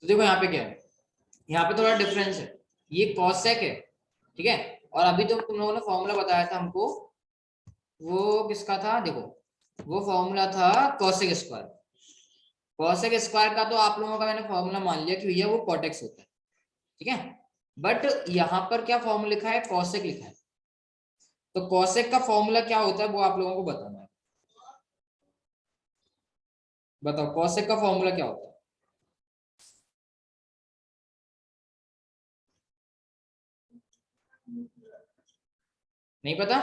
तो देखो यहाँ पे क्या है, यहाँ पे थोड़ा डिफरेंस है, ये कॉसेक है, ठीक है। और अभी तो तुम लोगों ने फॉर्मूला बताया था हमको, वो किसका था, देखो वो फॉर्मूला था कॉसेक स्क्वायर। कॉसेक स्क्वायर का तो आप लोगों का मैंने फॉर्मूला मान लिया कि भैया वो कॉटेक्स होता है, ठीक है। बट यहाँ पर क्या फॉर्मूला लिखा है, कॉसेक लिखा है। तो कॉसेक का फॉर्मूला क्या होता है वो आप लोगों को बताना है। बताओ कॉसेक का फॉर्मूला क्या होता है। नहीं पता,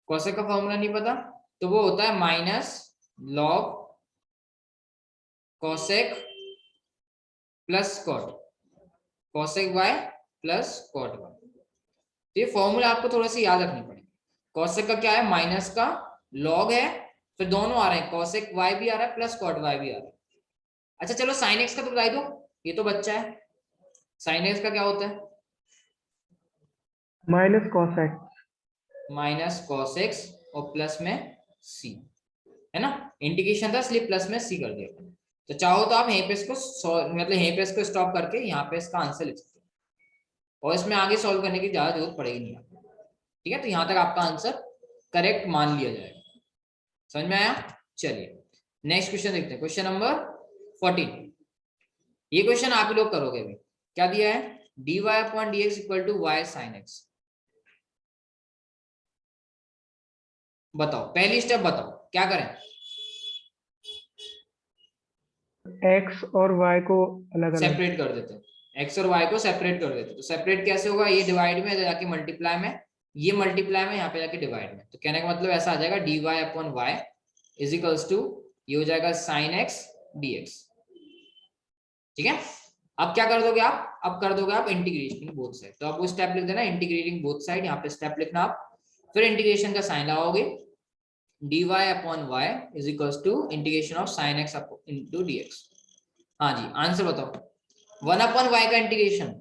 कॉसेक का फॉर्मूला नहीं पता, तो वो होता है minus log cosec plus cot, cosec y plus cot y. तो ये फॉर्मूला आपको थोड़ा सा याद रखनी पड़ेगी। कॉसेक का क्या है, माइनस का लॉग है, फिर दोनों आ रहे हैं, कॉसेक वाई भी आ रहा है प्लस कॉट वाई भी आ रहा है। अच्छा चलो साइन एक्स का तो बता दो, ये तो बच्चा है। साइन एक्स का क्या होता है, minus cos x. Minus cos x और प्लस में सी, है ना। इंटीग्रेशन था इसलिए प्लस में सी कर दिया। तो चाहो तो आप यहीं पे इसको मतलब यहीं पे इसको स्टॉप करके यहाँ पे इसका आंसर लिख सकते हो, और इसमें आगे सॉल्व करने की ज्यादा जरूरत पड़ेगी नहीं आपको, ठीक है। तो यहाँ तक आपका आंसर करेक्ट मान लिया जाएगा। समझ में आया। चलिए नेक्स्ट क्वेश्चन देखते हैं, क्वेश्चन नंबर 14। ये क्वेश्चन आप ही लोग करोगे अभी। क्या दिया है, dy upon dx equal to y sin x। बताओ पहली स्टेप बताओ क्या करें। एक्स और वाई को अलग अलग। सेपरेट कर देते हैं, एक्स और वाई को सेपरेट कर देते हैं। तो सेपरेट कैसे होगा, ये डिवाइड में जाके मल्टीप्लाई में, ये मल्टीप्लाई में यहाँ पे जाके डिवाइड में। तो कहने का मतलब ऐसा आ जाएगा dy upon y is equals to, ये हो जाएगा साइन एक्स dx, ठीक है। अब क्या कर दोगे आप, अब कर दोगे आप इंटीग्रेशन बोथ साइड। तो आप वो स्टेप लिख देना, इंटीग्रेटिंग बोथ साइड, यहाँ पे स्टेप लिखना आप, फिर इंटीग्रेशन का साइन लगाओगे, dy upon y is equals to integration of sine x into dx। हाँ जी आंसर बताओ, 1 अपॉन y का integration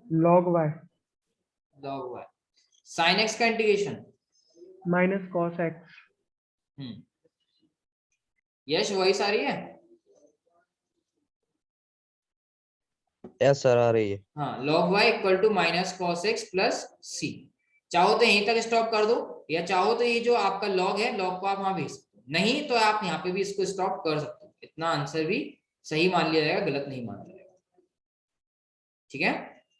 log y. log y, sine x का इंटीग्रेशन माइनस कॉस एक्स। यश वही सारी है। यस सर आ रही है। हाँ log y equal to minus cos x plus c. चाहो तो यहीं तक स्टॉप कर दो, या चाहो तो ये जो आपका log है, log को आप वहां भेज सकते हो, नहीं तो आप यहाँ पे भी इसको स्टॉप कर सकते हो। इतना आंसर भी सही मान लिया जाएगा, गलत नहीं मान लिया जाएगा, ठीक है।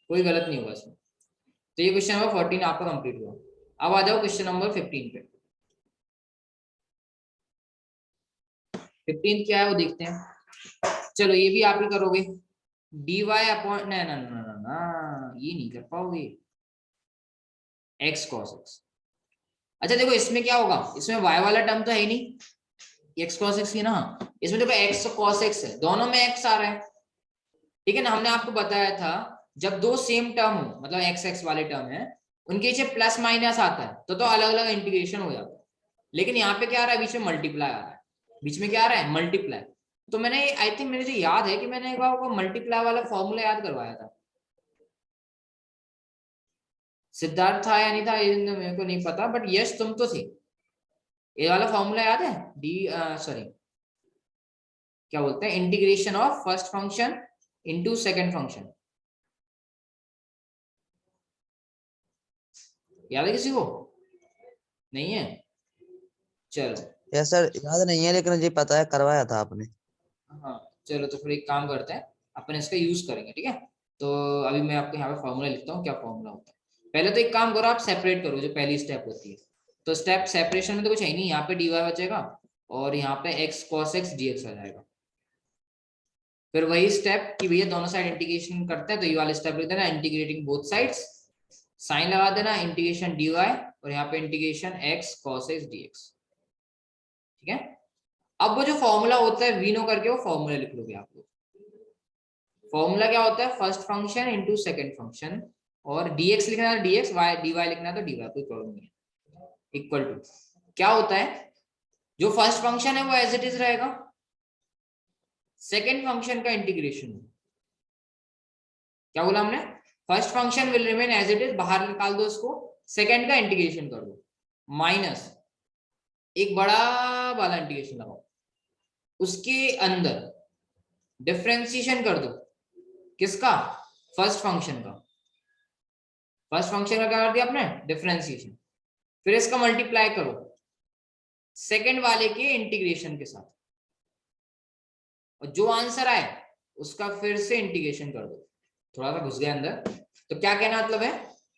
कोई गलत नहीं होगा इसमें। तो ये क्वेश्चन नंबर 14 आपका कंप्लीट हुआ। अब आ जाओ क्वेश्चन नंबर 15 पे। 15 क्या है वो देखते हैं। चलो ये भी आप ही करोगे, dy अपॉन, ना ना ना ना ना ये नहीं कर पाओगे, x cos x। अच्छा देखो इसमें क्या होगा, इसमें y वाला टर्म तो है ही नहीं, x cos x ही ना। इसमें देखो x cos x है, दोनों में x आ रहा है, ठीक है ना। हमने आपको बताया था जब दो सेम टर्म हो, मतलब x x वाले टर्म है, उनके पीछे प्लस माइनस आता है तो अलग अलग इंटीग्रेशन हो जाता है। लेकिन यहाँ पे क्या आ रहा है, बीच में मल्टीप्लाई आ रहा है, बीच में क्या आ रहा है, मल्टीप्लाई। तो मैंने आई थिंक मेरे जो याद है कि मैंने एक बार वो मल्टीप्लाई वाला फॉर्मूला याद करवाया था, सिद्धार्थ था या नहीं था ये मेरे को नहीं पता, बट यश तुम तो थे। ये वाला फॉर्मूला याद है, डी सॉरी क्या बोलते हैं, integration of first function into second function, याद है किसी को, नहीं है। चलो यस सर याद नहीं है लेकिन जी पता है करवाया था आपने। हाँ चलो, तो फिर एक काम करते हैं, अपन इसका यूज करेंगे, ठीक है। तो अभी मैं आपको यहाँ पे फॉर्मूला लिखता हूँ, क्या फॉर्मूला होता है। पहले तो एक काम करो, आप सेपरेट करो, जो पहली स्टेप होती है। तो स्टेप सेपरेशन में तो कुछ है नहीं, यहाँ पे dy बचेगा और यहाँ पे x cos x dx आ जाएगा। फिर वही स्टेप कि भैया दोनों साइड इंटीग्रेशन करते हैं, तो ये वाला स्टेप लिख देना, इंटीग्रेटिंग बोथ साइड्स, साइन लगा देना, इंटीग्रेशन dy और यहाँ पे integration x cos x dx, ठीक है। अब वो जो फॉर्मूला होता है वीनो करके, वो फॉर्मूला लिख लोगे आप लोग। फॉर्मूला क्या होता है, first function into second function, और dx लिखना है तो dx, y dy लिखना है तो dy, कोई प्रॉब्लम नहीं है। इक्वल टू क्या होता है, जो फर्स्ट फंक्शन है वो एज इट इज रहेगा, सेकंड फंक्शन का इंटीग्रेशन। क्या बोला हमने, first function will remain as it is, बाहर निकाल दो इसको, सेकंड का इंटीग्रेशन कर दो, माइनस एक बड़ा वाला इंटीग्रेशन लगाओ, उसके अंदर डिफरेंशिएशन कर दो, किसका, फर्स्ट फंक्शन का। फर्स्ट फंक्शन का क्या कर दिया आपने, डिफरेंशिएशन। फिर इसका मल्टीप्लाई करो सेकंड वाले के इंटीग्रेशन के साथ, और जो आंसर आए उसका फिर से इंटीग्रेशन कर दो। थोड़ा सा घुस गया अंदर। तो क्या कहना मतलब है,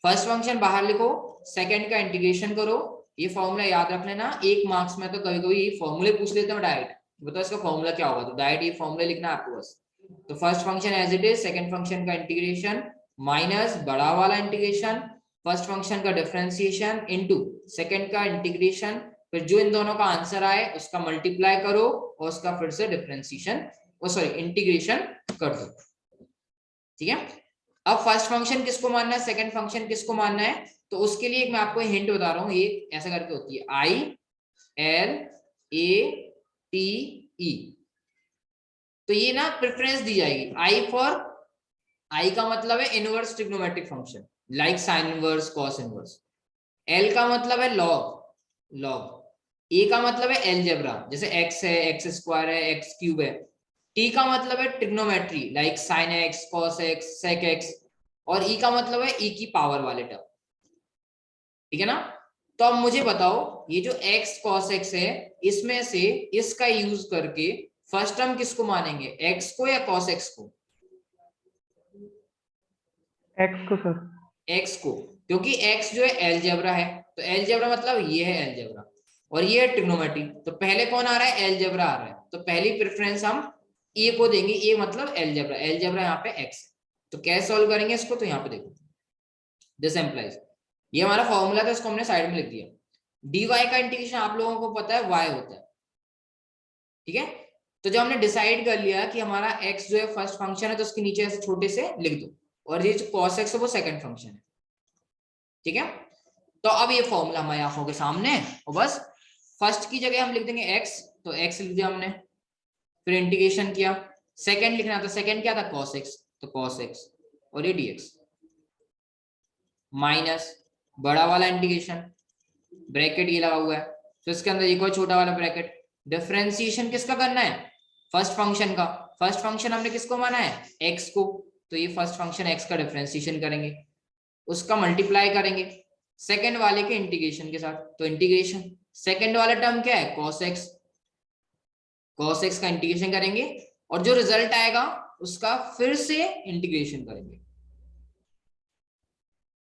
फर्स्ट फंक्शन बाहर लिखो, सेकंड का इंटीग्रेशन करो। ये फॉर्मूला याद रख लेना, एक मार्क्स में तो कभी कभी ये फॉर्मूले पूछ लेते हैं डायरेक्ट, बताओ इसका फॉर्मूला क्या होगा, तो डायरेक्ट ये फॉर्मूला लिखना है आपको बस। तो first function as it is, second function का इंटीग्रेशन माइनस बड़ा वाला इंटीग्रेशन, फर्स्ट फंक्शन का डिफरेंशिएशन इनटू सेकंड का इंटीग्रेशन, फिर जो इन दोनों का आंसर आए उसका मल्टीप्लाई करो और उसका फिर से डिफरेंशिएशन, सॉरी इंटीग्रेशन कर दो। ठीक है, अब फर्स्ट फंक्शन किसको मानना है, सेकंड फंक्शन किसको मानना है, तो उसके लिए मैं आपको हिंट बता रहा हूं, ये ऐसा करके होती है I L A T E. तो ये ना प्रेफरेंस दी जाएगी, आई फॉर, आई का मतलब है inverse trigonometric function like sine inverse cos inverse, L का मतलब है लॉग, ए का मतलब है एलजेब्रा, जैसे एक्स है, एक्स स्क्वायर है, एक्स क्यूब है। टी का मतलब है trigonometry like sine x, cos x, sec x, और ई का मतलब है ई की पावर वाले टर्म। ठीक है ना, तो अब मुझे बताओ ये जो एक्स कॉस एक्स है, इसमें से इसका यूज करके फर्स्ट टर्म किसको मानेंगे, एक्स को या कॉस एक्स को, एक्स को सर। एक्स को, क्योंकि एक्स जो है एलजेब्रा है, तो एलजेब्रा मतलब ये है एलजेब्रा, और ये है ट्रिग्नोमेट्री, तो पहले कौन आ रहा है, एलजेब्रा आ रहा है, तो पहली प्रेफरेंस हम ए को देंगे, ए मतलब एलजेब्रा, एलजेब्रा यहाँ पे एक्स है। तो कैसे सॉल्व करेंगे इसको, तो यहाँ पे देखो, दिस एम्प्लाइज, ये हमारा फॉर्मूला था, इसको हमने साइड में लिख दिया। dy का इंटीग्रेशन आप लोगों को पता है y होता है, ठीक है। तो जब हमने डिसाइड कर लिया कि हमारा x जो है फर्स्ट फंक्शन है, तो उसके नीचे ऐसे छोटे से लिख दो, और ये जो cos x है वो सेकंड फंक्शन है, ठीक है। तो अब ये फॉर्मूला हमारी आंखों के सामने है, और बस फर्स्ट की जगह हम लिख देंगे x, तो x लिख दिया हमने, फिर इंटीग्रेशन किया, सेकंड लिखना था, सेकंड क्या था cos x, तो cos x, और ये dx माइनस बड़ा वाला इंटीग्रेशन, ब्रैकेट ये लगा हुआ है, तो इसके अंदर एक और छोटा वाला ब्रैकेट, डिफरेंशिएशन किसका करना है, फर्स्ट फंक्शन का। फर्स्ट फंक्शन हमने किसको माना है, x को, तो ये फर्स्ट फंक्शन x का डिफरेंशिएशन करेंगे, उसका मल्टीप्लाई करेंगे सेकंड वाले के इंटीग्रेशन के साथ, तो इंटीग्रेशन सेकंड वाला टर्म क्या है, cos x, cos x का इंटीग्रेशन करेंगे, और जो रिजल्ट आएगा उसका फिर से इंटीग्रेशन करेंगे।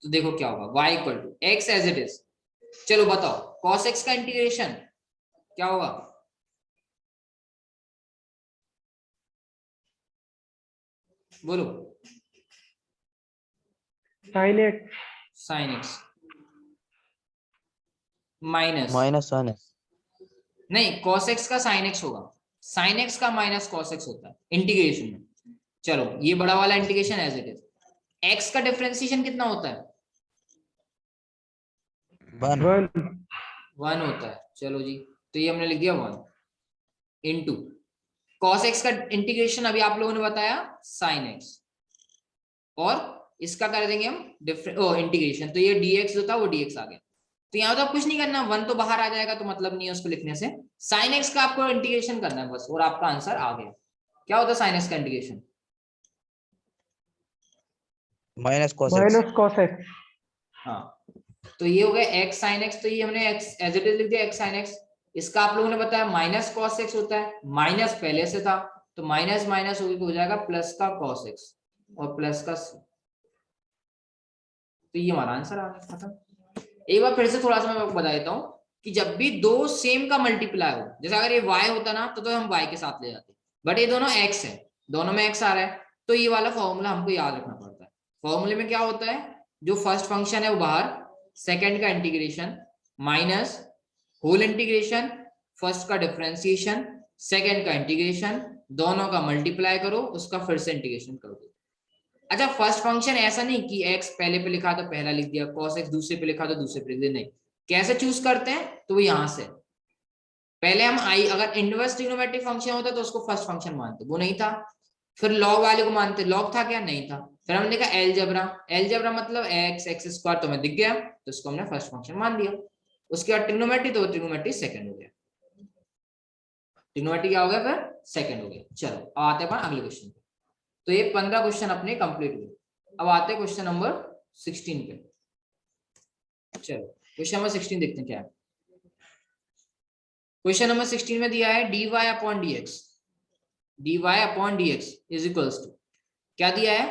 तो देखो क्या होगा, y equal to x as it is, चलो बताओ cos x का इंटीग्रेशन क्या होगा, बोलो, sine x. Sine x minus, minus sine x. नहीं cos x का साइन एक्स होगा, साइन एक्स का माइनस cos x होता है इंटीग्रेशन में। चलो ये बड़ा वाला integration as it is, x का डिफरेंशिएशन कितना होता है, 1 वन। 1 होता है, चलो जी, तो ये हमने लिख दिया 1 इंटू cos x का इंटीग्रेशन अभी आप लोगों ने बताया sin x, और इसका कर देंगे हम इंटीग्रेशन, तो ये dx जो था वो dx आ गया। तो यहाँ तो आप कुछ नहीं करना, 1 तो बाहर आ जाएगा, तो मतलब नहीं है उसको लिखने से, sin x का आपको इंटीग्रेशन करना है बस, और आपका आंसर आ गया। क्या होता है sin x का integration, minus cos x। Minus cos x. हाँ, तो ये हो गया x sin x, तो ये हमने x एज इट इज लिख दिया, x sin x। इसका आप लोगों ने बताया माइनस cos x होता है, माइनस पहले से था, तो माइनस माइनस हो जाएगा प्लस का cos x और प्लस का c, तो ये हमारा आंसर आ गया, खत्म। एक बार फिर से थोड़ा सा मैं आपको बता देता हूँ कि जब भी दो सेम का मल्टीप्लाई हो, जैसे अगर ये y होता ना तो हम y के साथ ले जाते, बट ये दोनों x है, दोनों में x आ रहा है, तो ये वाला फॉर्मूला हमको याद रखना पड़ता है। फॉर्मूले में क्या होता है, जो फर्स्ट फंक्शन है वो बाहर, सेकंड का integration minus whole integration, first का डिफरेंशिएशन, सेकंड का इंटीग्रेशन, दोनों का मल्टीप्लाई करो, उसका फिर से इंटीग्रेशन कर दो। अच्छा फर्स्ट फंक्शन ऐसा नहीं कि x पहले पे लिखा तो पहला लिख दिया, cos x दूसरे पे लिखा तो दूसरे पे लिख दिया, नहीं, कैसे चूज करते हैं, तो यहां से पहले हम आई, अगर इनवर्स ट्रिग्नोमेट्रिक फंक्शन होता तो उसको फर्स्ट फंक्शन मानते, वो नहीं था, फिर लॉग वाले को मानते, लॉग था क्या, नहीं था, फिर हमने कहा एलजेब्रा, एलजेब्रा मतलब एक्स, एक्स स्क्वायर, तो हमें दिख गया, तो इसको हमने फर्स्ट फंक्शन मान दिया। उसके बाद ट्रिग्नोमेट्री, तो ट्रिग्नोमेट्री सेकंड हो गया। ट्रिग्नोमेट्री क्या हो गया फिर सेकंड हो गया। चलो अब आते हैं अपन अगले क्वेश्चन पे। तो ये 15 क्वेश्चन अपने कंप्लीट हुए। अब आते हैं क्वेश्चन नंबर 16 पे। चलो क्वेश्चन नंबर 16 देखते हैं क्या है। क्वेश्चन नंबर 16 में दिया है dy upon dx, dy upon dx is equals to क्या दिया है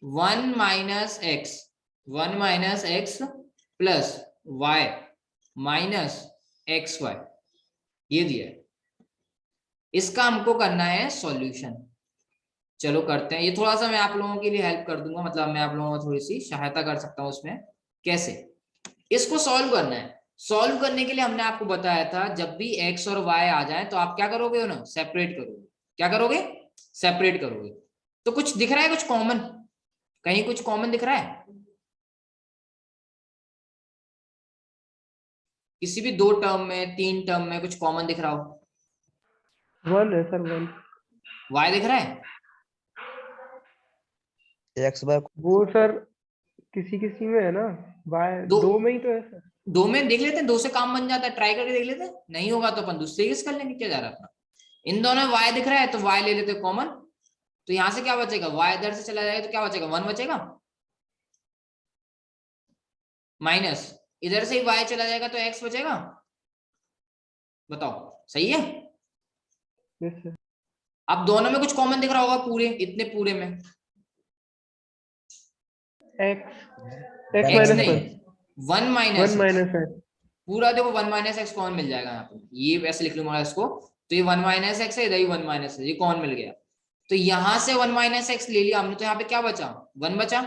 1 minus x, 1 minus x plus y minus x y, ये दिया है। इसका हमको करना है सॉल्यूशन। चलो करते हैं। ये थोड़ा सा मैं आप लोगों के लिए हेल्प कर दूंगा, मतलब मैं आप लोगों को थोड़ी सी सहायता कर सकता हूँ उसमें। कैसे इसको सॉल्व करना है। सॉल्व करने के लिए हमने आपको बताया था जब भी x और y आ जाए तो आप क्या करोगे उन्हें सेपरेट करोगे। क्या करोगे सेपरेट करोगे। तो कुछ दिख रहा है, कुछ कॉमन, कहीं कुछ कॉमन दिख रहा है किसी भी दो टर्म में, तीन टर्म में कुछ कॉमन दिख रहा हो। 1 है सर, 1। y दिख रहा है एक्स बाय वो सर किसी किसी में है ना, वाई दो, 2 में ही तो है सर। दो में देख लेते हैं, दो से काम बन जाता है, ट्राई करके देख लेते हैं। नहीं होगा तो अपन दूसरे केस कर लेंगे, क्या जा रहा है अपना। इन दोनों में y दिख रहा है तो y ले लेते कॉमन। तो यहां से क्या बचेगा y इधर से चला जाएगा तो क्या बचेगा 1 बचेगा, माइनस इधर से ही y चला जाएगा तो x बचेगा। बताओ सही है। Yes sir. अब दोनों में कुछ कॉमन दिख रहा होगा, पूरे इतने पूरे में x x माइनस नहीं 1, 1 1 माइनस एक्स। Minus x। पूरा देखो 1 माइनस एक्स कौन मिल जाएगा यहाँ पे, ये वैसे लिख लूंगा इसको। तो ये 1 माइनस एक्स है, इधर ही 1 माइनस है, ये कौन मिल गया। तो यहां से 1 माइनस एक्स ले लिया हमने, तो यहाँ पे क्या बचा 1 बचा,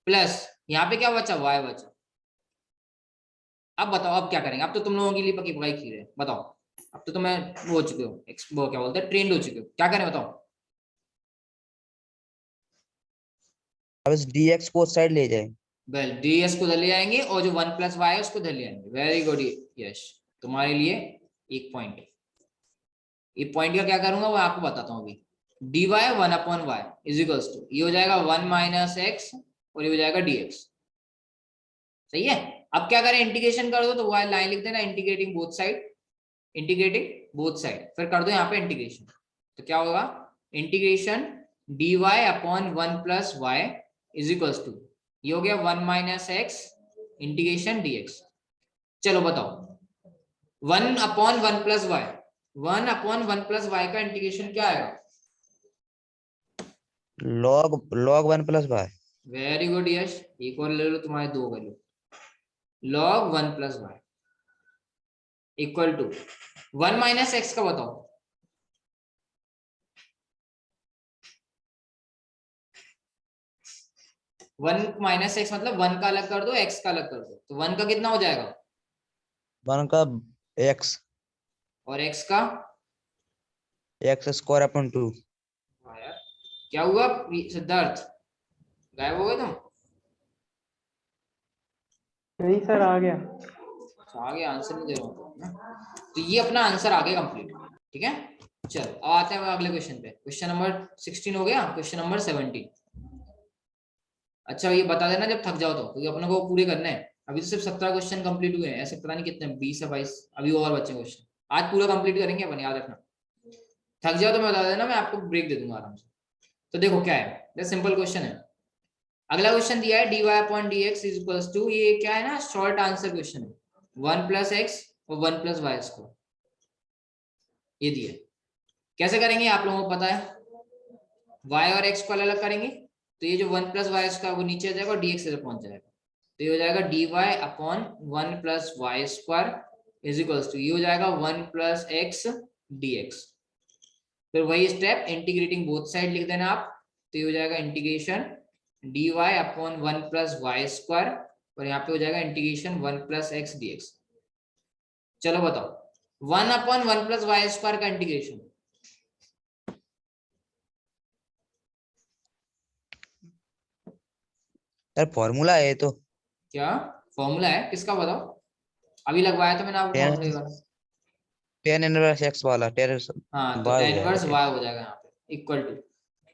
प्लस यहाँ पे क्या बचा y बचा। अब बताओ अब क्या करेंगे। अब तो तुम लोगों के लिए पकी पकाई खीर है। बताओ अब तो तुम्हें वो हो चुके हो, वो क्या बोलते हैं ट्रेंड हो चुके हो। क्या करें बताओ। अब इस dx को उस साइड ले जाए। वेल ds को उधर ले आएंगे और जो 1 प्लस वाई है उसको उधर ले आएंगे। वेरी गुड यश, तुम्हारे लिए एक पॉइंट। ये पॉइंट का क्या करूंगा वो आपको बताता हूँ अभी। dy 1 upon y is equals to ये हो जाएगा 1 माइनस एक्स और ये हो जाएगा dx। सही है। अब क्या करें इंटीग्रेशन कर दो, तो वाई लाइन लिख देना integrating both side, integrating both side, फिर कर दो यहाँ पे इंटीग्रेशन। तो क्या होगा integration dy upon 1 plus y is equals to ये हो गया 1 माइनस एक्स इंटीग्रेशन dx। चलो बताओ 1 upon 1 plus y, 1 upon 1 plus y का इंटीग्रेशन क्या आएगा। log 1 plus y. Very good Yash, एक और ले लो तुम्हारे दो value. log 1 plus y equal to 1 minus x का बताओ। 1 माइनस एक्स मतलब 1 का अलग कर दो, x का अलग कर दो, तो 1 का कितना हो जाएगा 1 का x, और x का। x square upon 2। हाँ यार क्या हुआ सिद्धार्थ, गायब हो गए तुम। नहीं सर, आ गया। आगे आंसर नहीं दे रहा हूँ ना। तो ये अपना आंसर आ गया कंप्लीट। ठीक है चलो अब आते हैं अगले क्वेश्चन पे। क्वेश्चन नंबर 16 हो गया, क्वेश्चन नंबर 17। अच्छा ये बता देना जब थक जाओ तो, क्योंकि अपने को पूरे करने हैं। अभी तो सिर्फ 17 क्वेश्चन कंप्लीट हुए हैं, ऐसे पता नहीं कितने 20 या 22 अभी और बच्चे क्वेश्चन। आज पूरा कंप्लीट करेंगे अपन, याद रखना। थक जाओ तो मैं बता देना, मैं आपको ब्रेक दे दूंगा आराम से। तो देखो क्या है, सिंपल क्वेश्चन है। अगला क्वेश्चन दिया है dy upon dx is equals to, ये क्या है ना शॉर्ट आंसर क्वेश्चन है, 1 प्लस एक्स और 1 प्लस वाई स्क्वायर, ये दिया। कैसे करेंगे आप लोगों को पता है, y और x को अलग करेंगे तो ये जो 1 प्लस वाई स्क्वायर वो नीचे आ जाएगा और dx इधर पहुंच जाएगा। तो ये हो जाएगा dy upon 1 plus y square is equals to ये हो जाएगा 1 प्लस एक्स dx। फिर वही स्टेप इंटीग्रेटिंग बोथ साइड लिख देना आप, तो ये हो जाएगा integration dy upon 1 plus y square और यहाँ पे हो जाएगा इंटीग्रेशन 1 प्लस एक्स dx। चलो बताओ 1 अपॉन 1 प्लस वाई स्क्वायर का इंटीग्रेशन। यार फॉर्मूला है तो। क्या फॉर्मूला है किसका बताओ, अभी लगवाया था मैंने आपको फॉर्मूला वाला। tan इनवर्स x वाला tan हाँ तो y हो टेन जाएगा इनवर्स वाई हो जाएगा यहाँ पे इक्वल टू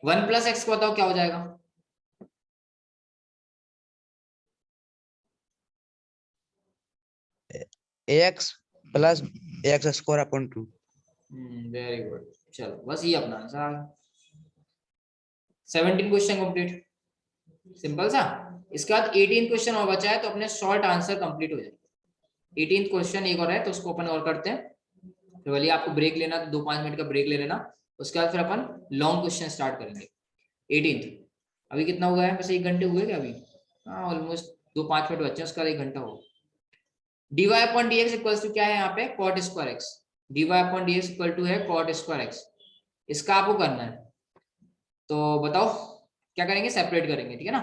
1 प्लस एक्स को बताओ क्या हो जाएगा। x plus x square upon 2। Very good. चलो बस ये अपना आंसर आ गया। 17 क्वेश्चन कंप्लीट, सिंपल सा। इसके बाद 18 क्वेश्चन और बचा है, तो अपने शॉर्ट आंसर कंप्लीट हो जाए। 18 क्वेश्चन एक और है, तो उसको अपन और करते हैं। फिर भले आपको ब्रेक लेना तो 2-5 मिनट का ब्रेक ले लेना, उसके बाद फिर अपन लॉन्ग क्वेश्चन स्टार्ट करेंगे। 18 अभी कितना हुआ है, बस 1 घंटे हुए क्या अभी? हाँ ऑलमोस्ट 2-5 मिनट बचे हैं, उसका 1 घंटा होगा। dy upon dx equals to क्या है यहाँ पे, cot square x। dy upon dx equal to है cot स्क्वायर x। इसका आपको करना है, तो बताओ क्या करेंगे, सेपरेट करेंगे, ठीक है ना।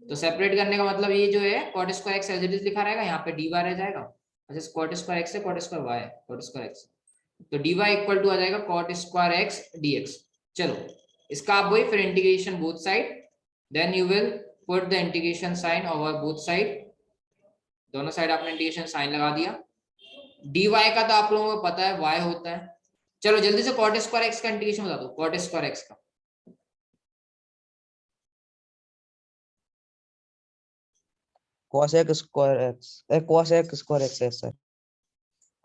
तो सेपरेट करने का मतलब ये जो है cot square x as it is लिखा रहेगा, यहाँ पे dy रह जाएगा। अच्छा cot स्क्वायर x है cot स्क्वायर y है, cot स्क्वायर x, तो dy इक्वल टू आ जाएगा cot स्क्वायर x dx। चलो इसका आप वही फिर integration both side, then you will put the integration sign over both side. दोनों साइड आपने इंटीग्रेशन साइन लगा दिया। dy का तो आप लोगों को पता है y होता है। चलो जल्दी से cot स्क्वायर x का इंटीग्रेशन बता दो, cot स्क्वायर x का। cosec square x cosec square x है सर।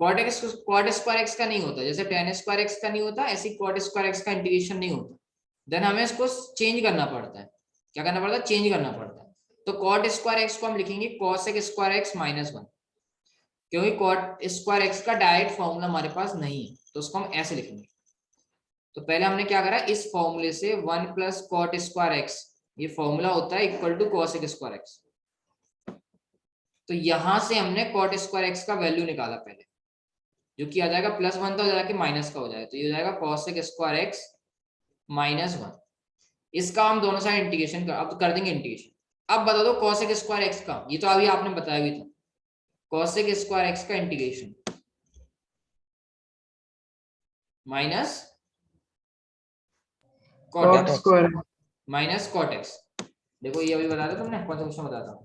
cot स्क्वायर x का नहीं होता, जैसे tan स्क्वायर x का नहीं होता, ऐसे cot स्क्वायर x का इंटीग्रेशन नहीं होता। देन हमें इसको चेंज करना पड़ता है। क्या करना पड़ता है, चेंज करना पड़ता है। तो cot स्क्वायर x को हम लिखेंगे cosec स्क्वायर x माइनस 1, क्योंकि cot स्क्वायर x का डायरेक्ट फॉर्मूला हमारे पास नहीं है, तो उसको हम ऐसे लिखेंगे। तो पहले हमने क्या करा, इस फॉर्मूले से 1 प्लस कॉट स्क्वायर एक्स, ये फॉर्मूला होता है equal to cosec square x. तो यहां से हमने कॉट स्क्वायर एक्स का वैल्यू निकाला पहले, जो कि आ जाएगा +1, तो हो जाएगा माइनस का हो जाएगा, तो ये हो जाएगा कॉसेक स्क्वायर एक्स माइनस 1। इसका हम दोनों साइड इंटीग्रेशन अब कर देंगे इंटीग्रेशन। अब बता दो कॉसेक स्क्वायर एक्स का, ये तो अभी आपने बताया भी था, कॉसेक स्क्वायर एक्स का integration minus cot square minus cot x. देखो ये अभी बताया था तुमने, कौन सा क्वेश्चन बताया था,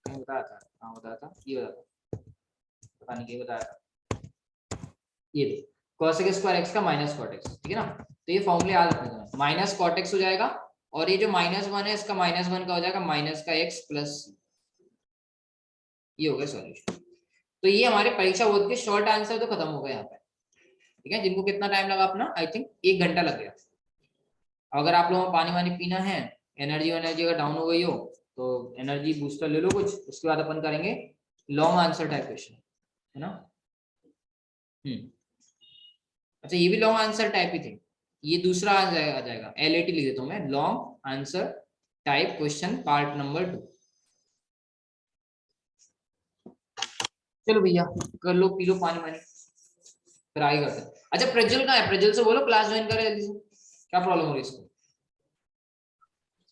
नहीं बताया था, हाँ बताया था, ये बताया था, पता नहीं क्या बताया था। ये देखो cosec स्क्वायर x का माइनस कॉट एक्स, ठीक है ना। तो ये फॉर्मूले याद रखने का, माइनस कॉट एक्स हो जाएगा, और ये जो -1 है इसका -1 का हो जाएगा माइनस का x प्लस, ये हो गया सॉल्यूशन। तो ये हमारे परीक्षा बोर्ड के शॉर्ट आंसर तो खत्म हो गए यहाँ पे, ठीक है। जिनको कितना टाइम लगा अपना, आई थिंक 1 घंटा लग गया। अगर आप लोगों को पानी वानी पीना है, एनर्जी अगर डाउन हो गई हो, तो एनर्जी बूस्टर ले लो कुछ, उसके बाद अपन करेंगे लॉन्ग आंसर टाइप क्वेश्चन, है ना। अच्छा ये भी लॉन्ग आंसर टाइप ही थे, ये दूसरा आ जाएगा LAT लिख देता हूँ मैं, long answer type question part number 2। चलो भैया कर लो, पी लो पानी वानी, फिर आगे करते हैं। अच्छा प्रज्वल कहाँ है, प्रज्वल से बोलो क्लास ज्वाइन करे जल्दी से, क्या प्रॉब्लम हो रही है इसको।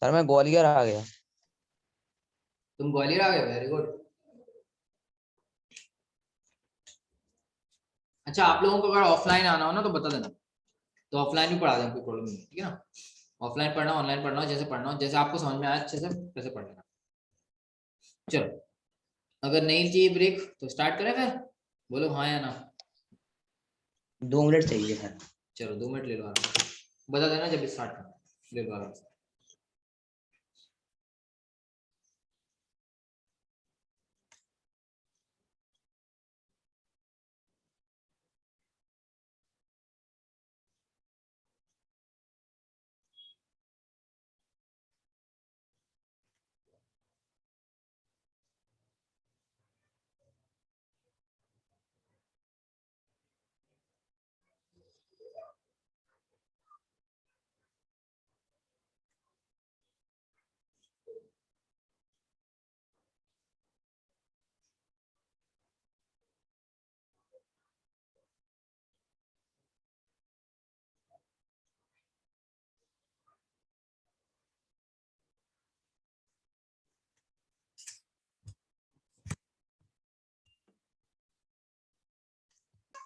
सर मैं ग्वालियर आ गया। तुम ग्वालियर आ गए, वेरी गुड। अच्छा आप लोगों को अगर ऑफलाइन आना हो ना तो बता देना, तो ऑफलाइन भी पढ़ा देंगे, कोई प्रॉब्लम नहीं है, ठीक है ना। ऑफलाइन पढ़ना ऑनलाइन पढ़ना हो, जैसे पढ़ना हो, जैसे आपको समझ में आया अच्छे से वैसे पढ़ लेना। चलो अगर नहीं चाहिए ब्रेक तो स्टार्ट करें फिर, बोलो हाँ या ना। 2 मिनट चाहिए सर। चलो 2 मिनट ले लो आराम से, बता देना जब स्टार्ट करना, ले लो आराम से।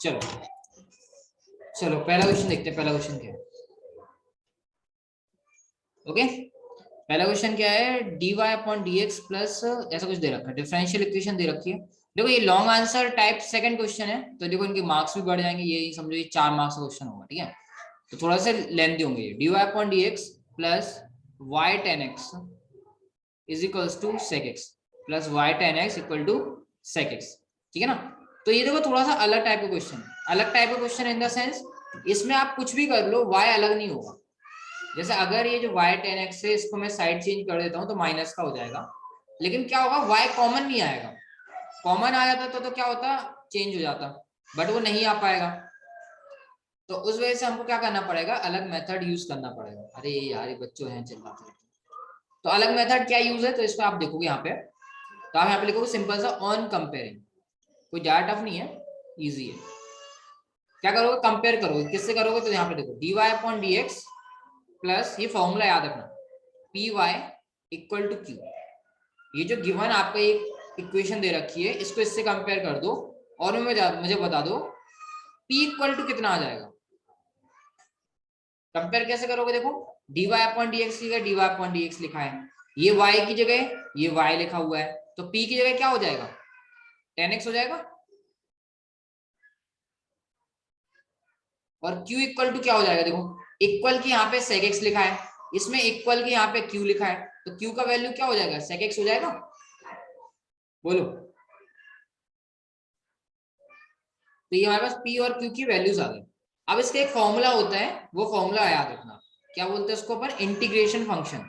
चलो चलो पहला क्वेश्चन देखते हैं, पहला क्वेश्चन क्या है। ओके पहला क्वेश्चन क्या है, dy अपॉन dx प्लस ऐसा कुछ दे रखा है, डिफरेंशियल इक्वेशन दे रखी है। देखो ये long answer type second question है, तो देखो इनके मार्क्स भी बढ़ जाएंगे, ये समझो ये 4 मार्क्स का क्वेश्चन होगा, ठीक है। तो थोड़ा सा लेंथी होंगे ये, dy upon dx plus y tan x is equals to sec x plus y tan x equal to sec x, ठीक है ना। तो ये देखो थोड़ा सा अलग टाइप का क्वेश्चन है। अलग टाइप का क्वेश्चन इन द सेंस इसमें आप कुछ भी कर लो y अलग नहीं होगा। जैसे अगर ये जो y 10x है इसको मैं साइड चेंज कर देता हूँ तो माइनस का हो जाएगा, लेकिन क्या होगा y कॉमन नहीं आएगा। कॉमन आ जाता तो क्या होता, चेंज हो जाता, बट वो नहीं आ पाएगा। तो उस वजह से हमको क्या करना पड़ेगा, अलग मेथड यूज करना पड़ेगा। अरे यार ये बच्चों हैं चिल्लाते हैं। तो अलग मेथड क्या यूज है, तो इसको आप देखोगे यहाँ पे, तो आप यहाँ पे लिखोगे सिंपल सा ऑन कंपेयरिंग। कोई ज्यादा टफ नहीं है, इजी है। क्या करोगे, कंपेयर करोगे, किससे करोगे, तो यहाँ पे देखो dy अपॉन dx प्लस ये फॉर्मूला याद रखना py इक्वल टू q। ये जो गिवन आपका एक इक्वेशन दे रखी है इसको इससे कंपेयर कर दो और मुझे बता दो p इक्वल टू कितना आ जाएगा। कंपेयर कैसे करोगे, देखो dy अपॉन dx लिखा है, dy अपॉन dx लिखा है, ये y की जगह ये y लिखा हुआ है, तो p की जगह क्या हो जाएगा, 10x हो जाएगा। और q इक्वल टू क्या हो जाएगा, देखो इक्वल की यहाँ पे sec x लिखा है, इसमें इक्वल की यहाँ पे q लिखा है, तो q का वैल्यू क्या हो जाएगा, sec x हो जाएगा। बोलो, तो ये हमारे पास p और q की वैल्यूज आ गई। अब इसका एक फॉर्मूला होता है, वो फॉर्मूला याद रखना, क्या बोलते हैं उसको अपन, integration function.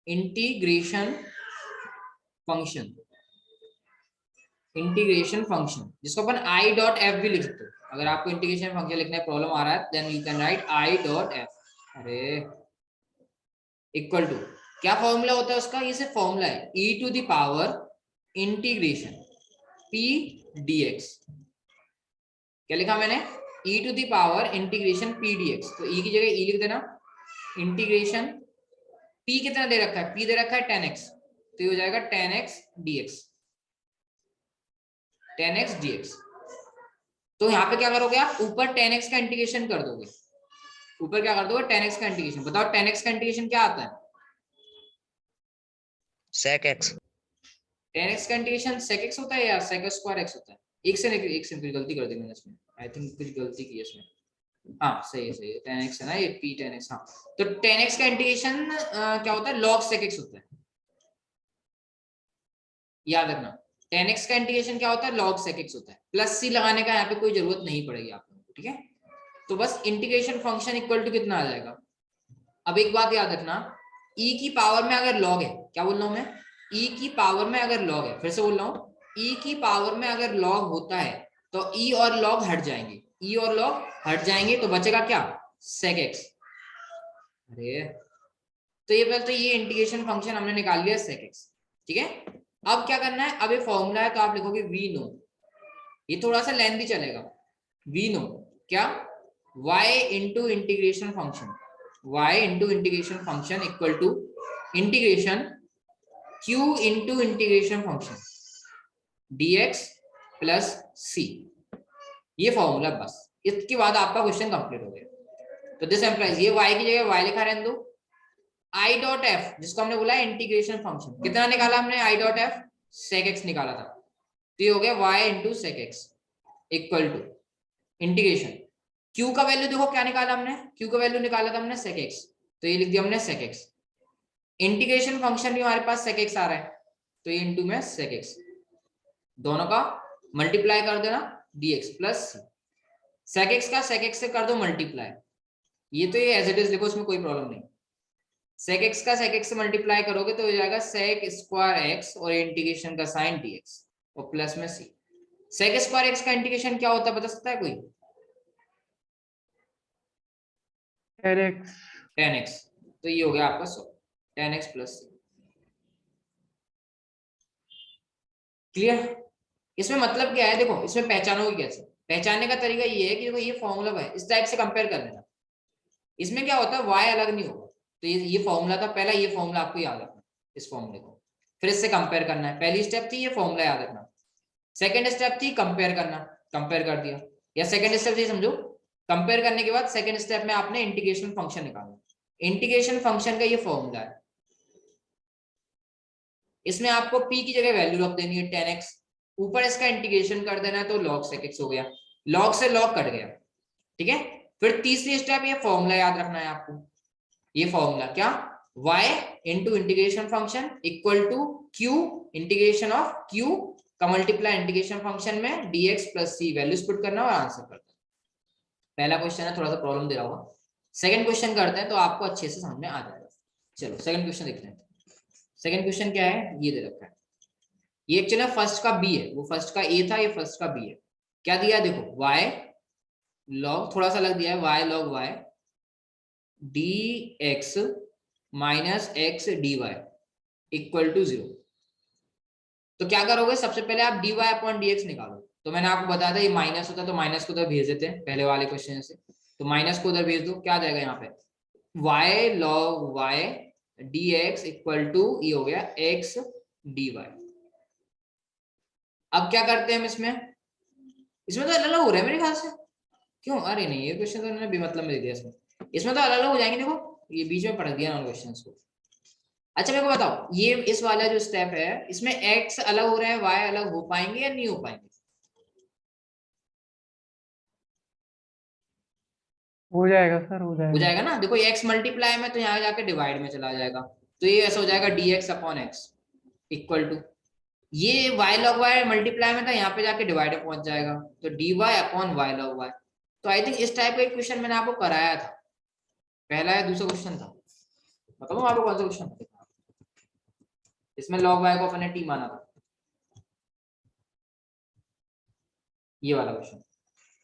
Integration function, integration function जिसको अपन आई डॉट एफ भी लिख सकते हो। अगर आपको इंटीग्रेशन फंक्शन लिखने में प्रॉब्लम आ रहा है then you can write I dot F. अरे इक्वल टू क्या फॉर्मूला होता है उसका, ये सिर्फ फॉर्मूला है, e to the power integration p dx। क्या लिखा मैंने, e to the power integration p dx, तो e की जगह e लिख देना, इंटीग्रेशन p कितना दे रखा है, p दे रखा है 10x, तो ये हो जाएगा 10x dx, 10x dx। तो यहाँ पे क्या करोगे आप, ऊपर 10x का इंटीग्रेशन कर दोगे, ऊपर क्या कर दोगे 10x का इंटीग्रेशन। बताओ 10x का इंटीग्रेशन क्या आता है, sec x 10x का इंटीग्रेशन sec x होता है या sec स्क्वायर x होता है। एक से गलती कर दी मैंने इसमें, आई थिंक कुछ गलती की है इसमें। हाँ सही है 10x है ना, ये p 10x। हाँ तो 10x का इंटीग्रेशन क्या होता है, log sec x होता है, याद रखना 10x का इंटीग्रेशन क्या होता है, log sec x होता है। प्लस c लगाने का यहाँ पे कोई जरूरत नहीं पड़ेगी आप लोगों को, ठीक है। तो बस इंटीग्रेशन फंक्शन इक्वल टू कितना आ जाएगा। अब एक बात याद रखना, e की पावर में अगर log है, क्या बोल रहा हूं मैं, e की पावर में अगर log है, फिर से बोल रहा हूँ, e की पावर में अगर log होता है तो e और log हट जाएंगे, e और log हट जाएंगे, तो बचेगा क्या, sec x। अरे तो ये पहले तो ये इंटीग्रेशन फंक्शन हमने निकाल लिया sec x, ठीक है। अब क्या करना है, अब ये फॉर्मूला है तो आप लिखोगे वी नो, ये थोड़ा सा लेंथी चलेगा, वी नो क्या, y into integration function, y into integration function equal to integration q into integration function dx plus c। ये फॉर्मूला, बस इसके बाद आपका क्वेश्चन कंप्लीट हो गया। तो दिस एम्प्लाइज, ये y की जगह y लिखा रहने दो, आई डॉट एफ जिसको हमने बोला इंटीग्रेशन फंक्शन, कितना निकाला हमने, I dot F sec x निकाला था, तो ये हो गया y into sec x equal to integration q का वैल्यू देखो क्या निकाला हमने, q का वैल्यू निकाला था हमने sec x, तो ये लिख दिया हमने sec x। इंटीग्रेशन फंक्शन भी हमारे पास sec x आ रहा है, तो ये इंटू में sec x, दोनों का मल्टीप्लाई कर देना dx plus c, sec x का sec x से कर दो मल्टीप्लाई, ये तो ये एज इट इज लिखो, इसमें कोई प्रॉब्लम नहीं। sec x का sec x से मल्टीप्लाई करोगे तो हो जाएगा sec स्क्वायर x और इंटीग्रेशन का साइन dx और प्लस में c। sec स्क्वायर x का इंटीग्रेशन क्या होता है बता सकता है कोई, 10x 10x, तो ये हो गया आपका 10x प्लस c। क्लियर, इसमें मतलब क्या है, देखो इसमें पहचानोगे कैसे, पहचानने का तरीका ये है कि देखो ये फॉर्मूला है, इस टाइप से कंपेयर कर लेना। इसमें क्या होता है, y अलग नहीं होगा, तो ये फॉर्मूला था पहला, ये फॉर्मूला आपको याद रखना, इस फॉर्मूले को फिर इससे कंपेयर करना है। पहली स्टेप थी ये फॉर्मूला याद रखना, सेकंड स्टेप थी कंपेयर करना, कंपेयर कर दिया, या सेकंड स्टेप थी समझो, कंपेयर करने के बाद सेकंड स्टेप में आपने इंटीग्रेशन फंक्शन निकालना। इंटीग्रेशन फंक्शन का ये फॉर्मूला है, इसमें आपको p की जगह वैल्यू रख देनी है 10x, ऊपर इसका इंटीग्रेशन कर देना है तो log sec x हो गया, log से log कट गया, ठीक है। फिर तीसरी स्टेप ये फॉर्मूला याद रखना है आपको, ये फॉर्मूला क्या, y into integration function equal to q integration of q का मल्टीप्लाई इंटीग्रेशन फंक्शन में dx plus c values put करना और आंसर करना। पहला क्वेश्चन है, थोड़ा सा प्रॉब्लम दे रहा होगा। सेकंड क्वेश्चन करते हैं तो आपको अच्छे से समझ में आ जाएगा। चलो सेकंड क्वेश्चन देखते हैं। सेकंड क्वेश्चन क्या है, ये दे रखा है। ये एक्चुअली फर्स्ट का बी है, वो फर्स्ट का ए था, ये फर्स्ट का बी है। क्या दिया देखो, y log, थोड़ा सा लग दिया है, y log y dx minus x dy equal to 0। तो क्या करोगे, सबसे पहले आप dy अपॉन dx निकालो। तो मैंने आपको बताया था ये माइनस होता है तो माइनस को उधर भेज देते हैं पहले वाले क्वेश्चन से। तो माइनस को उधर भेज दो, क्या आ जाएगा यहाँ पे, y log y dx equal to ये हो गया x dy। अब क्या करते हैं हम इसमें तो अलग अलग हो रहा है मेरे ख्याल से। क्यों, अरे नहीं, ये क्वेश्चन तो उन्होंने बेमतलब में दे दिया इसमें तो अलग अलग हो जाएंगे। देखो ये बीच में पढ़ दिया ना क्वेश्चंस को। अच्छा मेरे को बताओ, ये इस वाला जो स्टेप है इसमें x अलग हो रहा है, y अलग हो पाएंगे या नहीं हो पाएंगे? हो जाएगा सर, हो हो जाएगा। जाएगा ना। देखो ये x मल्टीप्लाई में तो यहाँ जाके डिवाइड में चला जाएगा, तो ये ऐसा हो जाएगा dx upon x equal to, ये y log y मल्टीप्लाई में था, यहाँ पे जाके डिवाइड में पहुंच जाएगा, तो dy upon y log y। तो आई थिंक इस टाइप का एक क्वेश्चन मैंने आपको कराया था, पहला या दूसरा क्वेश्चन था, बताओ आपको कौन सा क्वेश्चन था। इसमें log y को अपने t माना था, ये वाला क्वेश्चन।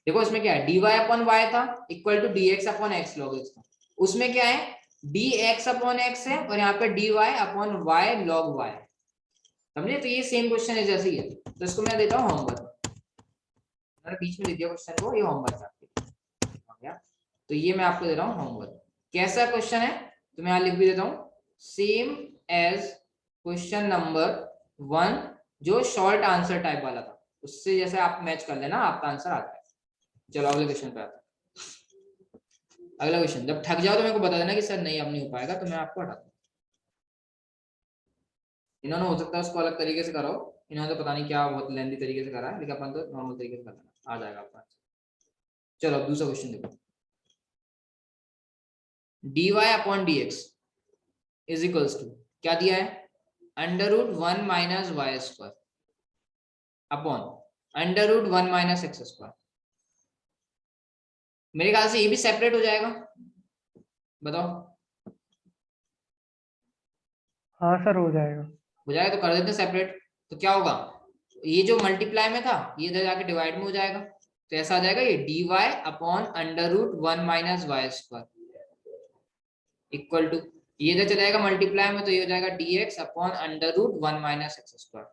देखो इसमें क्या है, dy अपॉन y था equal to dx upon x log x था। उसमें क्या है, dx अपॉन x है और यहाँ पे dy upon y log y, समझे। तो ये सेम क्वेश्चन है जैसे ही है। तो इसको मैं देता हूँ होमवर्क, मैंने बीच में दे दिया क्वेश्चन को, ये होमवर्क है। तो ये मैं आपको दे रहा हूँ होमवर्क। कैसा क्वेश्चन है, तो मैं यहाँ लिख भी देता हूँ, सेम एज क्वेश्चन नंबर 1 जो शॉर्ट आंसर टाइप वाला था, उससे जैसे आप मैच कर लेना, आपका आंसर आता है। चलो अगले क्वेश्चन पे आते हैं। अगला क्वेश्चन, जब थक जाओ तो मेरे को बता देना कि सर नहीं अब नहीं हो पाएगा, तो मैं आपको हटा दूँ। इन्होंने हो सकता है उसको अलग तरीके से कराओ, इन्होंने तो पता नहीं क्या बहुत लेंथी तरीके से करा है, लेकिन अपन तो नॉर्मल तरीके से करना, आ जाएगा आपका। चलो अब दूसरा क्वेश्चन देखो, dy upon dx is equals to, क्या दिया है, under root 1 minus y square upon under root 1 minus x square. मेरे ख्याल से ये भी सेपरेट हो जाएगा, बताओ। हाँ सर, हो जाएगा। हो जाएगा, तो कर देते हैं सेपरेट। तो क्या होगा, ये जो मल्टीप्लाई में था ये इधर जाके डिवाइड में हो जाएगा, तो ऐसा आ जाएगा ये dy upon under root 1 minus y square equal to, ये इधर चला जाएगा मल्टीप्लाई में, तो ये हो जाएगा dx upon under root 1 minus x square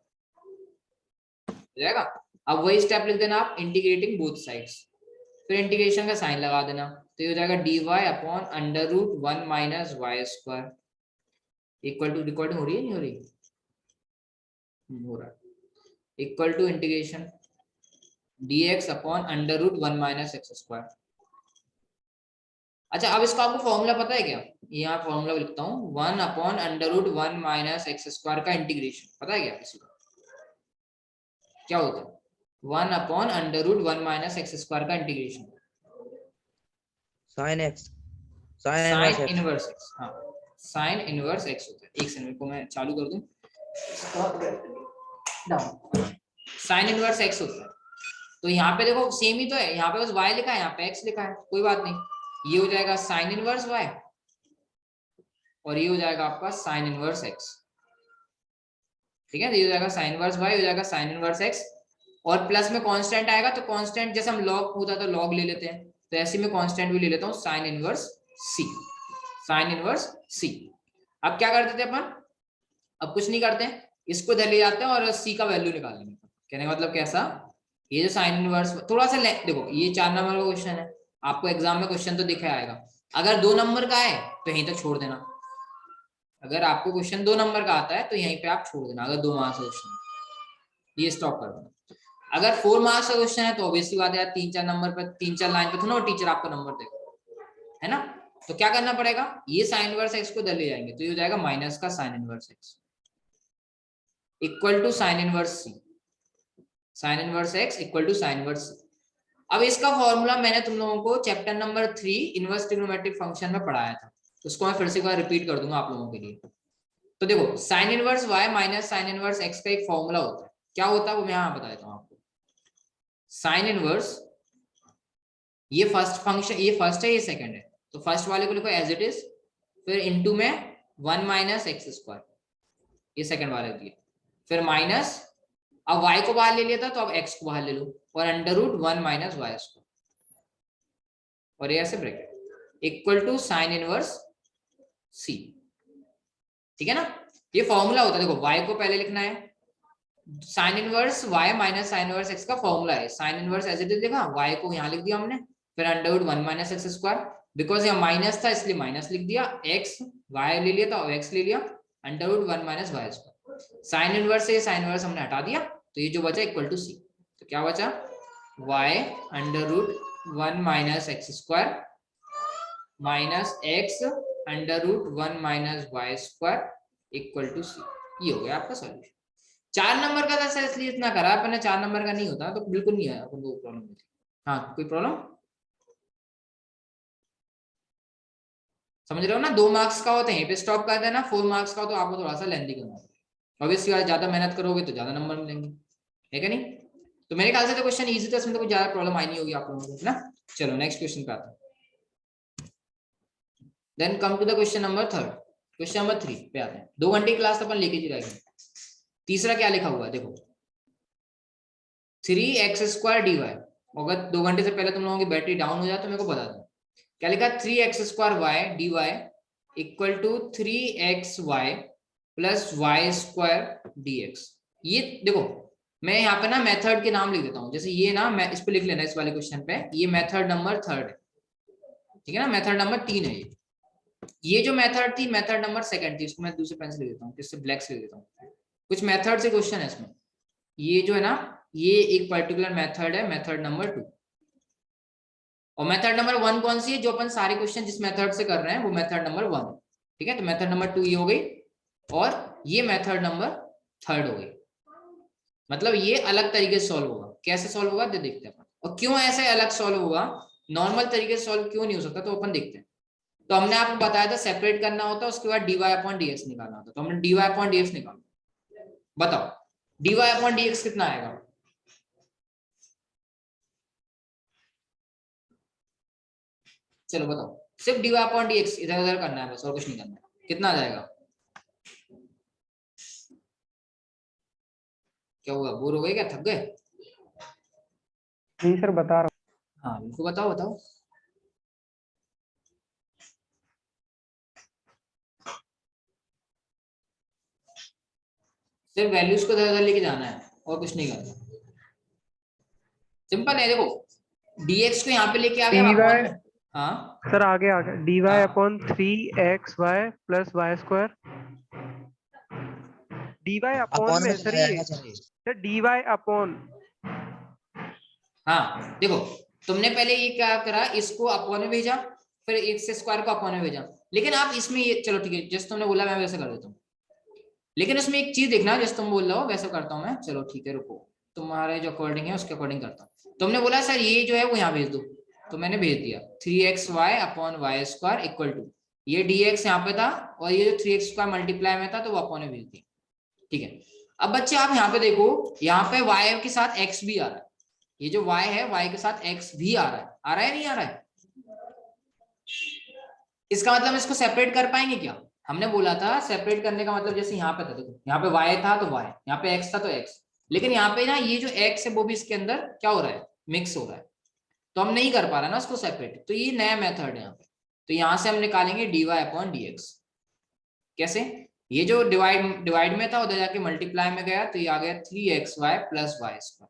हो जाएगा। अब वही स्टेप लिख देना आप, इंटीग्रेटिंग बोथ साइड्स, फिर इंटीग्रेशन का साइन लगा देना, तो ये हो जाएगा dy upon under root 1 minus y square equal to, recording हो रही है नहीं हो रही, हो रहा है, equal to integration dx upon under root 1 minus x square. अच्छा अब इसका आपको फॉर्मूला पता है क्या, यहाँ फॉर्मूला लिखता हूँ, 1 upon under root 1 minus x square का इंटीग्रेशन पता है क्या किसी को, क्या होता है 1 upon under root 1 minus x square का integration, sine x, sine inverse x. हाँ साइन इनवर्स एक्स होता है। एक सेकंड को मैं चालू कर दूं, साइन इनवर्स एक्स होता है। तो यहाँ पे देखो सेम ही तो है, यहाँ पे बस y लिखा है, यहाँ पे x लिखा है, कोई बात नहीं। ये हो जाएगा साइन इनवर्स y और ये हो जाएगा आपका साइन इनवर्स x, ठीक है। ये हो जाएगा साइन इनवर्स y, हो जाएगा साइन इनवर्स x, और प्लस में कांस्टेंट आएगा, तो कांस्टेंट जैसे हम log होता तो log ले लेते हैं, तो ऐसे में कांस्टेंट भी ले लेता हूँ, sign inverse c, sign inverse c। अब क्या कर देते हैं अपन, अब कुछ नहीं करते हैं, इसको इधर ले जाते हैं और c का वैल्यू निकाल लेंगे। कहने का मतलब कैसा, ये जो साइन इनवर्स थोड़ा सा देखो, ये 4 नंबर का क्वेश्चन है, आपको एग्जाम में क्वेश्चन तो दिखा आएगा। अगर 2 नंबर का है तो यहीं तक छोड़ देना, अगर आपको क्वेश्चन 2 नंबर का आता है तो यहीं पे आप छोड़ देना, अगर 2 मार्क्स का क्वेश्चन ये स्टॉप कर देना। अगर 4 मार्क्स का क्वेश्चन है तो ऑब्वियसली बात है, 3-4 नंबर पर 3-4 लाइन पे थोड़ा टीचर आपका नंबर देगा, है ना। तो क्या करना पड़ेगा, ये साइन इनवर्स एक्स को इधर ले जाएंगे, तो ये हो जाएगा माइनस का sine inverse x equal to sine inverse c, sine inverse x equal to sine inverse c. अब इसका फॉर्मूला मैंने तुम लोगों को chapter number 3 inverse trigonometric function में पढ़ाया था, उसको मैं फिर से एक बार रिपीट कर दूंगा आप लोगों के लिए। तो देखो sign inverse y minus sine inverse x का एक फॉर्मूला होता है, क्या होता है वो मैं यहाँ बता देता हूँ आपको। साइन इनवर्स, ये फर्स्ट फंक्शन, ये फर्स्ट है ये सेकंड है, तो फर्स्ट वाले को लिखो एज इट इज, फिर इनटू में 1 माइनस एक्स स्क्वायर, ये सेकंड वाले दिए, फिर माइनस, अब y को बाहर ले लिया था तो अब x को बाहर ले लो, और under root 1 minus y square, और ये ऐसे bracket equal to sine inverse c। ठीक है ना, ये फॉर्मूला होता है। देखो y को पहले लिखना है, sine inverse y minus sine inverse x का फॉर्मूला है। Sine inverse as it is लिखा, y को यहाँ लिख दिया हमने, फिर under root 1 minus x square, because यहाँ माइनस था इसलिए माइनस लिख दिया, x y ले लिया था और x ले लिया, under root 1 minus y square. Sine inverse से साइन इनवर्स हमने हटा दिया, तो ये जो बचा इक्वल टू c। तो क्या बचा, y under root 1 minus x square minus x under root 1 minus y square equal to c। ये हो गया आपका सॉल्यूशन। 4 नंबर का था इसलिए इतना करा अपने, 4 नंबर का नहीं होता तो बिल्कुल नहीं आया अपन को प्रॉब्लम होती। हाँ कोई प्रॉब्लम समझ रहे हो ना, 2 मार्क्स का होता है, यहीं पे स्टॉप कर देना। 4 मार्क्स का हो तो आपको थोड़ा सा लेंथी करना होगा, ऑब्वियसली बात, ज्यादा मेहनत करोगे तो ज्यादा नंबर मिलेंगे, है क्या नहीं। तो मेरे ख्याल से तो क्वेश्चन इजी था, इसमें तो कुछ ज्यादा प्रॉब्लम आई नहीं होगी आप लोगों को, है ना। चलो नेक्स्ट क्वेश्चन पे आते हैं। Then come to the question number 3। Question number 3 पे आते हैं। 2 घंटे की क्लास अपन लेके जी रहेंगे। तीसरा क्या लिखा हुआ है देखो, 3x² dy। अगर 2 घंटे से पहले तुम लोगों की बैटरी डाउन हो जाए तो मेरे को बता दो। क्या लिखा, 3x² dy equal to 3xy plus y² dx। ये देखो मैं यहाँ पे ना मेथड के नाम लिख देता हूँ, जैसे ये ना, मैं इस पे लिख लेना इस वाले क्वेश्चन पे, ये मेथड नंबर 3 है, ठीक है ना, मेथड नंबर 3 है ये जो मेथड थी मेथड नंबर 2 थी, इसको मैं दूसरे पेन से लिख देता हूँ, किससे ब्लैक से लिख देता हूँ। कुछ मेथड से क्वेश्चन है इसमें, ये जो है ना ये एक पर्टिकुलर मेथड है, मेथड नंबर 2। और मेथड नंबर 1 कौन सी है, जो अपन सारे क्वेश्चन जिस मेथड से कर रहे हैं वो मेथड नंबर 1 है, ठीक है। तो मेथड नंबर 2 ये हो गई, और ये मेथड नंबर 3 हो गई। मतलब ये अलग तरीके से सॉल्व होगा। कैसे सॉल्व होगा तो देखते हैं अपन, और क्यों ऐसे अलग सॉल्व होगा, नॉर्मल तरीके से सॉल्व क्यों नहीं हो सकता, तो अपन देखते हैं। तो हमने आपको बताया था सेपरेट करना होता है, उसके बाद dy/dx निकालना होता है, तो हमने dy/dx निकाला। बताओ dy/dx कितना आएगा, चलो बताओ। सिर्फ dy/dx इधर उधर करना है बस, और कुछ नहीं करना है। कितना आ जाएगा, क्या हुआ, बोर हो गए क्या, थक गए। जी सर बता रहा हाँ बिल्कुल बताओ बताओ। सिर्फ वैल्यूज को इधर उधर लेके जाना है और कुछ नहीं करना, सिंपल है। देखो dx को यहाँ पे लेके आ हूँ। गया, dy हाँ सर आगे आ गया, dy हाँ। Upon 3xy plus y square. dy upon upon में में सर, चला ये जाएगा सर ये। सर dy अपॉन, हाँ देखो तुमने पहले ये क्या करा, इसको अपॉन में भेजा, फिर x स्क्वायर को अपॉन में भेजा, लेकिन आप इसमें ये, चलो ठीक है जैसे तुमने बोला मैं वैसे कर देता हूँ, लेकिन उसमें एक चीज देखना, जैसे तुम बोल रहे हो वैसे करता हूँ मैं। चलो ठीक है रुको, तुम्हारे जो अकॉर्डिंग है उसके अकॉर्डिंग करता हूँ। तुमने बोला सर ये जो है वो यहाँ भेज दो, तो मैंने भेज दिया 3xy upon y square equal to, ये dx यहाँ पे था और ये जो 3x² मल्टीप्लाई में था तो वो अपॉन में भेज दिया, ठीक है। अब बच्चे आप यहाँ पे देखो, यहाँ पे y के साथ x भी आ रहा है, ये जो y है y के साथ x भी आ रहा है नहीं आ रहा है। इसका मतलब इसको सेपरेट कर पाएंगे क्या, हमने बोला था सेपरेट करने का मतलब, जैसे यहाँ पे था देखो, यहाँ पे y था तो y, यहाँ पे x था तो x, लेकिन यहाँ पे ना ये जो x है वो भी इसके अंदर क्या हो रहा है, मिक्स हो रहा है, तो हम नहीं कर पा रहे ना उसको सेपरेट। तो ये नया मेथड है यहाँ पे, तो यहाँ से हम निकालेंगे dy/dx। कैसे, ये जो डिवाइड में था उधर जाके मल्टीप्लाई में गया, तो ये आ गया 3xy plus y square,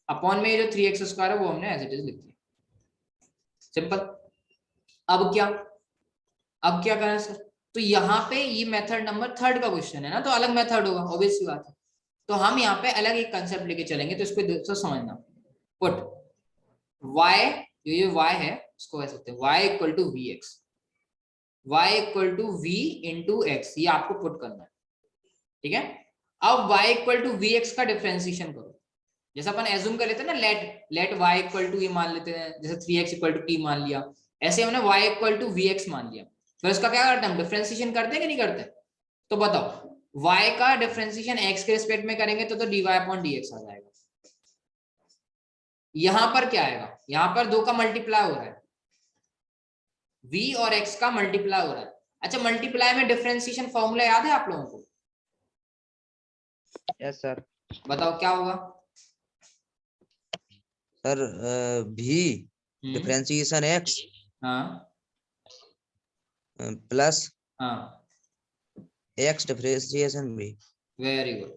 upon में ये जो 3x² है वो हमने एज इट इज लिख दिया, सिंपल। अब क्या करें सर, तो यहाँ पे ये मेथड नंबर 3 का क्वेश्चन है ना, तो अलग मेथड होगा, ऑब्वियस सी बात है। तो हम यहाँ पे अलग एक कंसेप्ट लेके चलेंगे, तो इसको दोस्तों समझना। पुट y, ये y है इसको कह सकते हैं y equal to vx, y equal to v into x, ये आपको पुट करना है, ठीक है। अब y इक्वल टू vx का डिफरेंशिएशन करो, जैसा अपन एज्यूम कर लेते हैं ना, लेट y इक्वल टू ये मान लेते हैं, जैसे 3x इक्वल टू t मान लिया, ऐसे हमने y इक्वल टू vx मान लिया, फिर उसका क्या करते हैं हम, डिफरेंशिएशन करते हैं कि नहीं करते, तो बताओ y का डिफरेंशिएशन x के रिस्पेक्ट में करेंगे तो dy अपॉन dx आ जाएगा। यहां पर क्या आएगा, यहां पर 2 का मल्टीप्लाई हो रहा है, v और x का मल्टीप्लाई हो रहा है। अच्छा, मल्टीप्लाई में डिफरेंशिएशन फॉर्मूला याद है आप लोगों को? Yes sir. बताओ क्या होगा? सर भी डिफरेंशिएशन x हाँ प्लस हाँ, x डिफरेंशिएशन भी। Very good.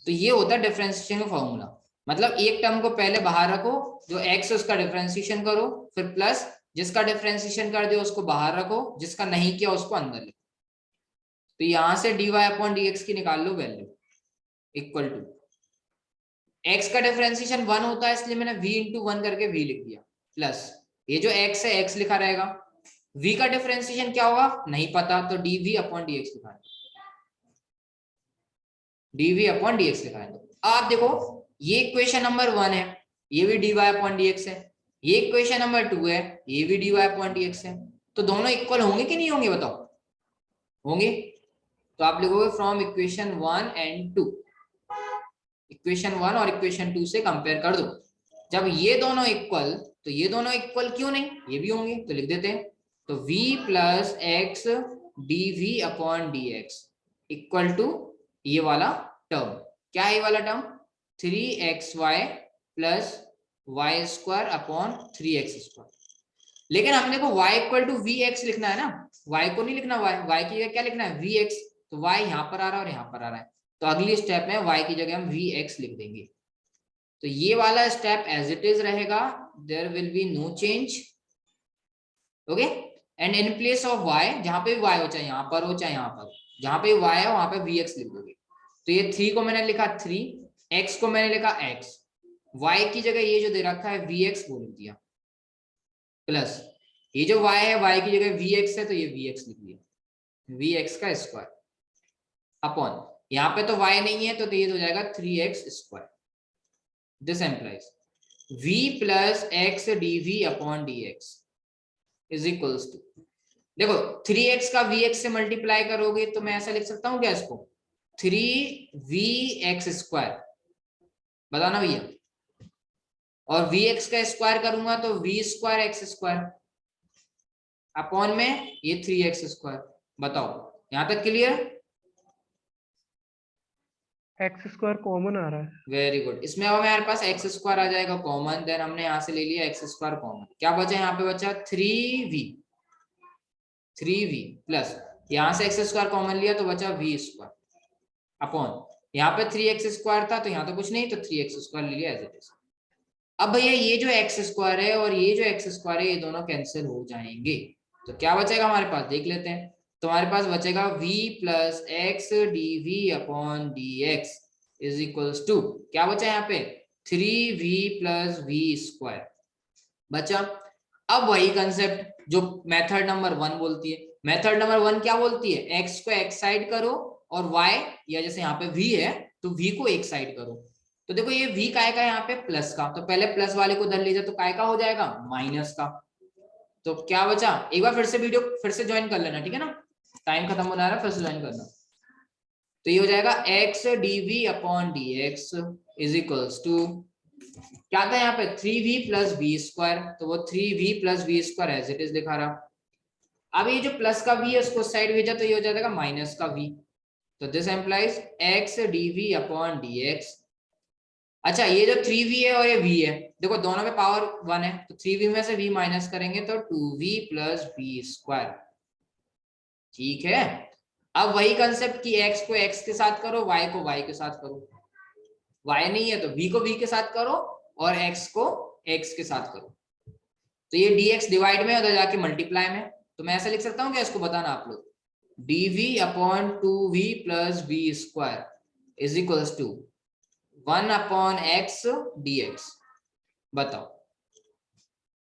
तो ये होता है डिफरेंशिएशन का फॉर्मूला। मतलब एक टर्म को पहले बाहर रखो, जो x उसका डिफरेंशिएशन करो, फिर प्लस जिसका डिफरेंशिएशन कर दिया उसको बाहर रखो, जिसका नहीं किया उसको अंदर लिखो। तो यहां से dy अपॉन dx की निकाल लो वैल्यू, इक्वल टू x का डिफरेंशिएशन 1 होता है इसलिए मैंने v इंटू 1 करके v लिख दिया, प्लस ये जो x है x लिखा रहेगा। v का डिफरेंशिएशन क्या होगा नहीं पता, तो dv अपॉन dx लिखा है, dv अपॉन dx लिखा है। आप देखो ये इक्वेशन नंबर 1 है, ये भी dy अपॉन dx है, ये इक्वेशन नंबर 2 है, ये भी dy अपॉन dx है। तो दोनों इक्वल होंगे कि नहीं होंगे बताओ? होंगे। तो आप लिखोगे फ्रॉम इक्वेशन 1 एंड 2, इक्वेशन 1 और इक्वेशन 2 से कंपेयर कर दो। जब ये दोनों इक्वल, तो ये दोनों इक्वल क्यों नहीं, ये भी होंगे, तो लिख देते हैं। तो v plus x dv upon dx equal to ये वाला टर्म, क्या है ये वाला term? 3xy plus y square upon 3x²। लेकिन हमने को y इक्वल टू vx लिखना है ना, y को नहीं लिखना, y की जगह क्या लिखना है vx। तो y यहाँ पर आ रहा है और यहाँ पर आ रहा है, तो अगली स्टेप में y की जगह हम vx लिख देंगे। तो ये वाला स्टेप एज इट इज रहेगा, there will be no change. Okay, and in place of y, जहां पे भी y हो, चाहे यहाँ पर हो चाहे यहाँ पर, जहां पे y है वहां पे vx लिख दोगे। तो ये 3 को मैंने लिखा 3, x को मैंने लिखा x, y की जगह ये जो दे रखा है vx वो लिख दिया, प्लस ये जो y है y की जगह vx है तो ये vx लिख दिया, vx का स्क्वायर अपॉन यहाँ पे तो y नहीं है तो ये हो जाएगा 3x²। This implies v plus x dv upon dx is equals to, देखो 3x का vx से मल्टीप्लाई करोगे तो मैं ऐसा लिख सकता हूँ क्या इसको, 3vx², बताना भैया। और vx का स्क्वायर करूंगा तो v²x² अपॉन में ये 3x²। बताओ यहां तक क्लियर? x² कॉमन आ रहा है। Very good. इसमें अब हमारे पास x² आ जाएगा कॉमन, देन हमने यहाँ से ले लिया x² कॉमन, क्या बचा यहाँ पे बचा 3v प्लस यहाँ से x² कॉमन लिया तो बचा v² अपॉन यहाँ पे 3x² था तो यहाँ तो कुछ नहीं, तो 3x² ले लिया एज इट इज। अब भैया ये जो x² है और ये जो x² है ये दोनों कैंसिल हो जाएंगे, तो क्या बचेगा हमारे पास देख लेते हैं। तो हमारे पास बचेगा v plus x dv upon dx is equals to, क्या बचा यहाँ पे 3v प्लस v² बचा। अब वही कंसेप्ट जो मेथड नंबर 1 बोलती है, मेथड नंबर 1 क्या बोलती है, x को एक साइड करो और y, या जैसे यहाँ पे v है तो v को एक साइड करो। तो देखो ये v काय का यहाँ पे प्लस का, तो पहले प्लस वाले को धर लीजिए तो काय का हो जाएगा माइनस का। तो क्या बचा, एक बार फिर से वीडियो फिर से ज्वाइन कर लेना, ठीक है ना, टाइम खत्म होने आ रहा है, फिर से ज्वाइन करना। तो ये हो जाएगा x dv upon dx is equals to, क्या था यहाँ पे 3v प्लस v², तो वो 3v plus v² as it is दिखा रहा। अब ये जो प्लस का v है उसको साइड भेजा तो ये हो जाएगा माइनस का v, तो this implies x dv upon dx। अच्छा ये जो 3v है और ये v है, देखो दोनों में पावर 1 है तो 3v में से v माइनस करेंगे तो 2v प्लस v², ठीक है। अब वही कंसेप्ट कि x को x के साथ करो, y को y के साथ करो, y नहीं है तो v को v के साथ करो और x को x के साथ करो। तो ये dx डिवाइड में उधर जाके मल्टीप्लाई में, तो मैं ऐसा लिख सकता हूँ क्या, इसको बताना आप लोग, dv upon 2v plus v² is equals to 1 upon x dx। बताओ